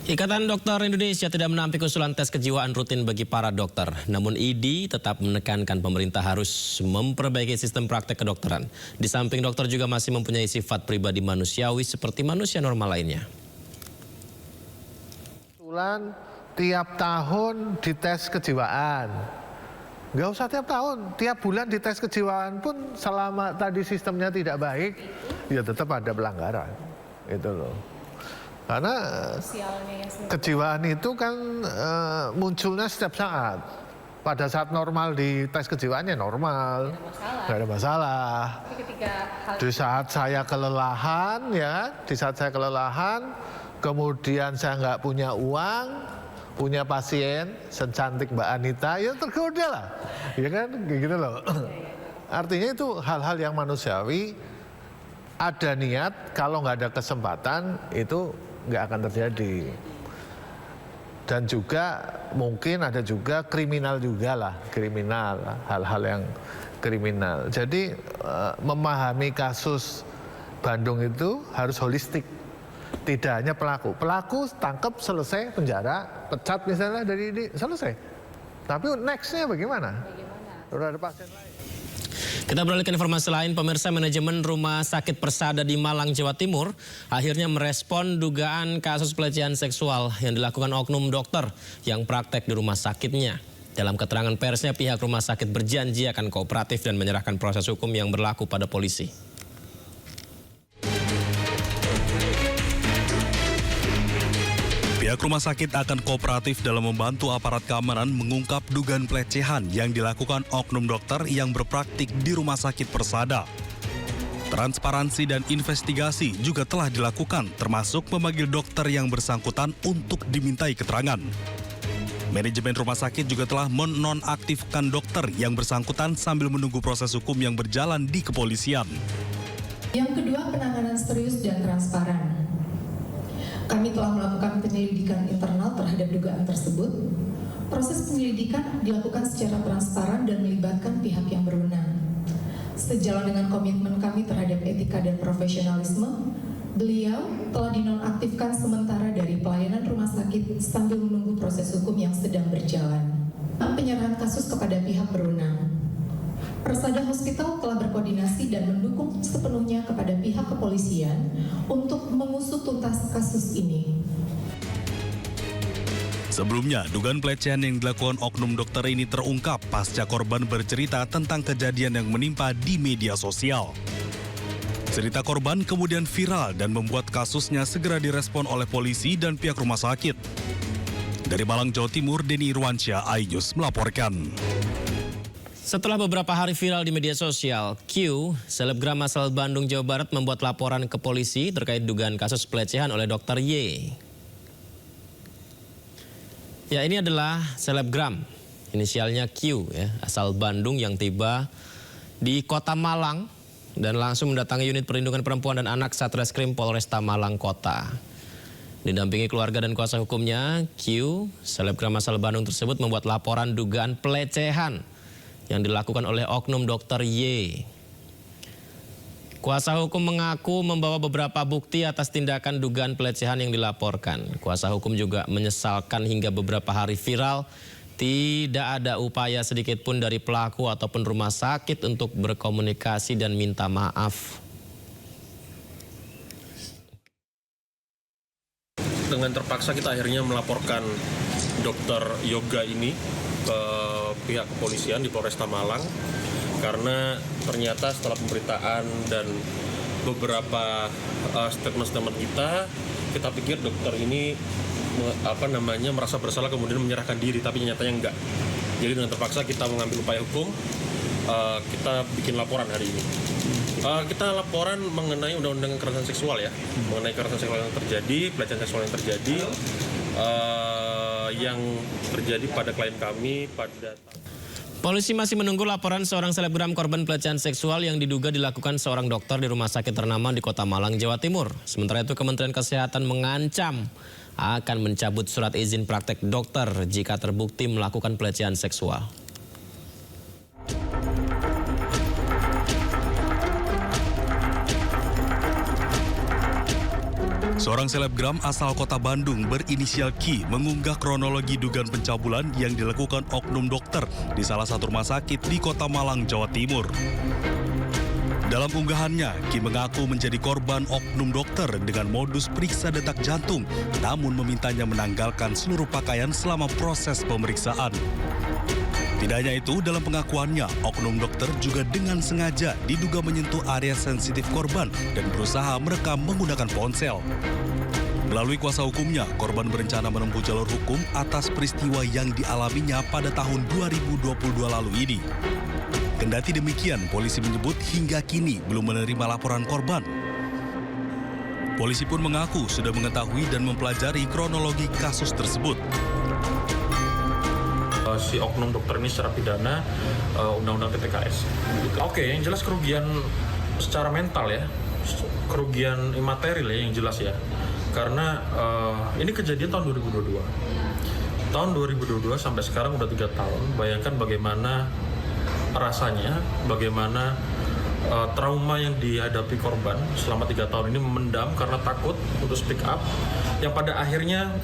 Ikatan Dokter Indonesia tidak menampik usulan tes kejiwaan rutin bagi para dokter. Namun IDI tetap menekankan pemerintah harus memperbaiki sistem praktek kedokteran. Di samping dokter juga masih mempunyai sifat pribadi manusiawi seperti manusia normal lainnya. Usulan tiap tahun dites kejiwaan. Nggak usah tiap tahun, tiap bulan dites kejiwaan pun selama tadi sistemnya tidak baik, ya tetap ada pelanggaran. Itu loh. Karena kejiwaan itu kan munculnya setiap saat. Pada saat normal di tes kejiwaannya normal, nggak ada masalah. Di saat saya kelelahan ya, kemudian saya nggak punya uang, punya pasien secantik Mbak Anita, ya tergoda lah, ya kan, kayak gitu loh. Artinya itu hal-hal yang manusiawi. Ada niat, kalau nggak ada kesempatan itu nggak akan terjadi. Dan juga mungkin ada juga kriminal juga lah, hal-hal yang kriminal. Jadi memahami kasus Bandung itu harus holistik. Tidak hanya pelaku tangkap selesai penjara, pecat misalnya dari ini selesai. Tapi nextnya bagaimana? Udah ada pasien lain. Kita beralih ke informasi lain, pemirsa. Manajemen Rumah Sakit Persada di Malang, Jawa Timur akhirnya merespon dugaan kasus pelecehan seksual yang dilakukan oknum dokter yang praktek di rumah sakitnya. Dalam keterangan persnya, pihak rumah sakit berjanji akan kooperatif dan menyerahkan proses hukum yang berlaku pada polisi. Pihak rumah sakit akan kooperatif dalam membantu aparat keamanan mengungkap dugaan pelecehan yang dilakukan oknum dokter yang berpraktik di Rumah Sakit Persada. Transparansi dan investigasi juga telah dilakukan, termasuk memanggil dokter yang bersangkutan untuk dimintai keterangan. Manajemen rumah sakit juga telah menonaktifkan dokter yang bersangkutan sambil menunggu proses hukum yang berjalan di kepolisian. Yang kedua, penanganan serius dan transparan. Kami telah melakukan penyelidikan internal terhadap dugaan tersebut. Proses penyelidikan dilakukan secara transparan dan melibatkan pihak yang berwenang. Sejalan dengan komitmen kami terhadap etika dan profesionalisme, beliau telah dinonaktifkan sementara dari pelayanan rumah sakit sambil menunggu proses hukum yang sedang berjalan. Penyerahan kasus kepada pihak berwenang. Persada Hospital telah berkoordinasi dan mendukung sepenuhnya kepada pihak kepolisian untuk mengusut tuntas kasus ini. Sebelumnya, dugaan pelecehan yang dilakukan oknum dokter ini terungkap pasca korban bercerita tentang kejadian yang menimpa di media sosial. Cerita korban kemudian viral dan membuat kasusnya segera direspon oleh polisi dan pihak rumah sakit. Dari Malang, Jawa Timur, Denny Irwansyah, iNews melaporkan. Setelah beberapa hari viral di media sosial, Q, selebgram asal Bandung, Jawa Barat, membuat laporan ke polisi terkait dugaan kasus pelecehan oleh Dr. Y. Ya, ini adalah selebgram, inisialnya Q, ya, asal Bandung yang tiba di Kota Malang dan langsung mendatangi unit perlindungan perempuan dan anak Satreskrim Polresta Malang Kota. Didampingi keluarga dan kuasa hukumnya, Q, selebgram asal Bandung tersebut membuat laporan dugaan pelecehan yang dilakukan oleh oknum Dr. Y. Kuasa hukum mengaku membawa beberapa bukti atas tindakan dugaan pelecehan yang dilaporkan. Kuasa hukum juga menyesalkan hingga beberapa hari viral tidak ada upaya sedikit pun dari pelaku ataupun rumah sakit untuk berkomunikasi dan minta maaf. Dengan terpaksa kita akhirnya melaporkan dokter yoga ini ke pihak kepolisian di Polresta Malang karena ternyata setelah pemberitaan dan beberapa statement-statement kita pikir dokter ini merasa bersalah kemudian menyerahkan diri, tapi nyatanya enggak. Jadi dengan terpaksa kita mengambil upaya hukum, kita bikin laporan hari ini. Kita laporan mengenai undang-undang kekerasan seksual ya, mengenai kekerasan seksual yang terjadi, pelecehan seksual yang terjadi, yang terjadi pada klien kami pada... Polisi masih menunggu laporan seorang selebgram korban pelecehan seksual yang diduga dilakukan seorang dokter di rumah sakit ternama di Kota Malang, Jawa Timur. Sementara itu Kementerian Kesehatan mengancam akan mencabut surat izin praktek dokter jika terbukti melakukan pelecehan seksual. Seorang selebgram asal kota Bandung berinisial Q mengunggah kronologi dugaan pencabulan yang dilakukan oknum dokter di salah satu rumah sakit di kota Malang, Jawa Timur. Dalam unggahannya, Q mengaku menjadi korban oknum dokter dengan modus periksa detak jantung, namun memintanya menanggalkan seluruh pakaian selama proses pemeriksaan. Tidak hanya itu, dalam pengakuannya, oknum dokter juga dengan sengaja diduga menyentuh area sensitif korban dan berusaha merekam menggunakan ponsel. Melalui kuasa hukumnya, korban berencana menempuh jalur hukum atas peristiwa yang dialaminya pada tahun 2022 lalu ini. Kendati demikian, polisi menyebut hingga kini belum menerima laporan korban. Polisi pun mengaku sudah mengetahui dan mempelajari kronologi kasus tersebut. Si oknum dokter ini secara pidana Undang-Undang TPKS. Oke, yang jelas kerugian secara mental ya, kerugian imaterial ya yang jelas ya. Karena ini kejadian tahun 2022. Tahun 2022 sampai sekarang udah 3 tahun. Bayangkan bagaimana rasanya, bagaimana trauma yang dihadapi korban selama 3 tahun ini memendam karena takut untuk speak up. Yang pada akhirnya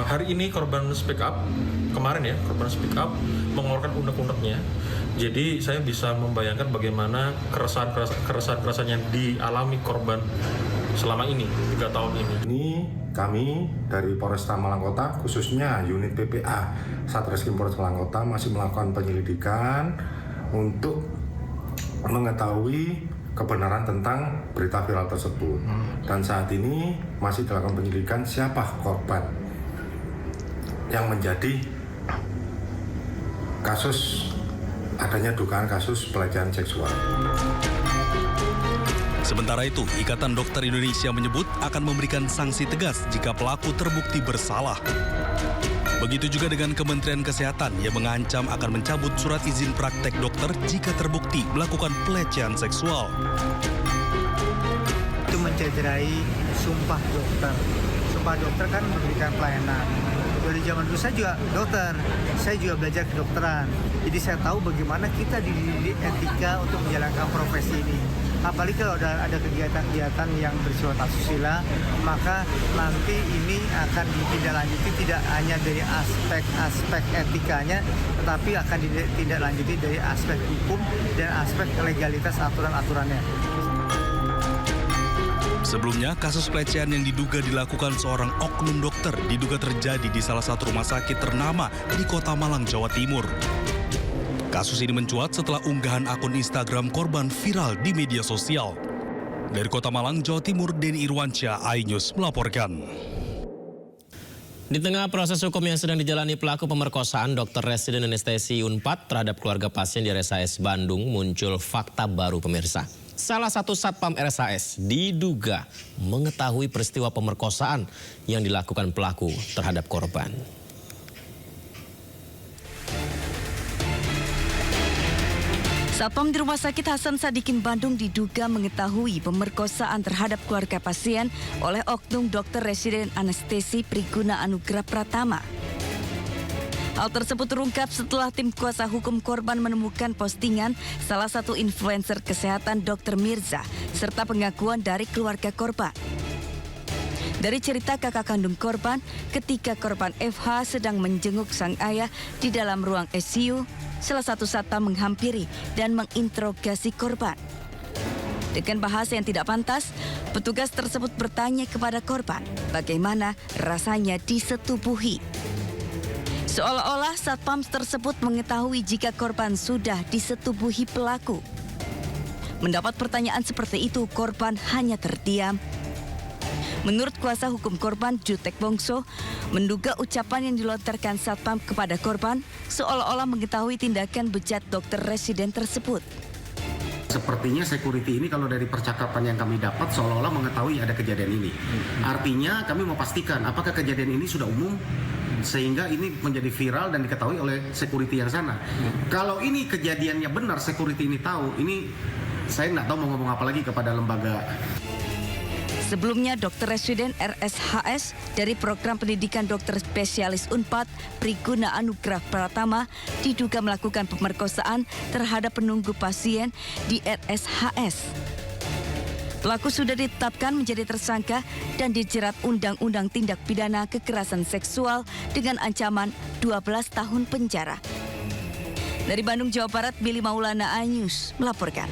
hari ini korban speak up, kemarin ya korban speak up mengeluarkan unek-uneknya. Jadi saya bisa membayangkan bagaimana keresahan yang dialami korban selama ini 3 tahun ini. Ini kami dari Polresta Malang Kota, khususnya unit PPA Satreskrim Polres Malang Kota masih melakukan penyelidikan untuk mengetahui kebenaran tentang berita viral tersebut. Dan saat ini masih dilakukan penyelidikan siapa korban yang menjadi kasus adanya dugaan kasus pelecehan seksual. Sementara itu, Ikatan Dokter Indonesia menyebut akan memberikan sanksi tegas jika pelaku terbukti bersalah. Begitu juga dengan Kementerian Kesehatan yang mengancam akan mencabut surat izin praktek dokter jika terbukti melakukan pelecehan seksual. Itu mencederai sumpah dokter. Sumpah dokter kan memberikan pelayanan. Dari zaman dulu saya juga dokter, saya juga belajar kedokteran. Jadi saya tahu bagaimana kita dididik etika untuk menjalankan profesi ini. Apalagi kalau ada kegiatan-kegiatan yang bersifat asusila, maka nanti ini akan ditindaklanjuti tidak hanya dari aspek etikanya, tetapi akan ditindaklanjuti dari aspek hukum dan aspek legalitas aturan-aturannya. Sebelumnya, kasus pelecehan yang diduga dilakukan seorang oknum dokter diduga terjadi di salah satu rumah sakit ternama di Kota Malang, Jawa Timur. Kasus ini mencuat setelah unggahan akun Instagram korban viral di media sosial. Dari Kota Malang, Jawa Timur, Denny Irwansyah, iNews melaporkan. Di tengah proses hukum yang sedang dijalani pelaku pemerkosaan dokter residen anestesi Unpad terhadap keluarga pasien di RSAS Bandung, muncul fakta baru pemirsa. Salah satu satpam RSAS diduga mengetahui peristiwa pemerkosaan yang dilakukan pelaku terhadap korban. Satpam di Rumah Sakit Hasan Sadikin Bandung diduga mengetahui pemerkosaan terhadap keluarga pasien oleh oknum dokter residen anestesi Priguna Anugrah Pratama. Hal tersebut terungkap setelah tim kuasa hukum korban menemukan postingan salah satu influencer kesehatan Dr. Mirza serta pengakuan dari keluarga korban. Dari cerita kakak kandung korban, ketika korban FH sedang menjenguk sang ayah di dalam ruang ICU, salah satu satpam menghampiri dan menginterogasi korban. Dengan bahasa yang tidak pantas, petugas tersebut bertanya kepada korban bagaimana rasanya disetubuhi. Seolah-olah satpam tersebut mengetahui jika korban sudah disetubuhi pelaku. Mendapat pertanyaan seperti itu, korban hanya terdiam. Menurut kuasa hukum korban, Jutek Bongso, menduga ucapan yang dilontarkan satpam kepada korban seolah-olah mengetahui tindakan bejat dokter residen tersebut. Sepertinya security ini kalau dari percakapan yang kami dapat seolah-olah mengetahui ada kejadian ini. Artinya kami mau pastikan apakah kejadian ini sudah umum sehingga ini menjadi viral dan diketahui oleh security yang sana. Kalau ini kejadiannya benar, security ini tahu, ini saya nggak tahu mau ngomong apa lagi kepada lembaga. Sebelumnya, dokter residen RSHS dari program pendidikan dokter spesialis Unpad, Priguna Anugrah Pratama, diduga melakukan pemerkosaan terhadap penunggu pasien di RSHS. Pelaku sudah ditetapkan menjadi tersangka dan dijerat Undang-Undang Tindak Pidana Kekerasan Seksual dengan ancaman 12 tahun penjara. Dari Bandung, Jawa Barat, Billy Maulana, iNews melaporkan.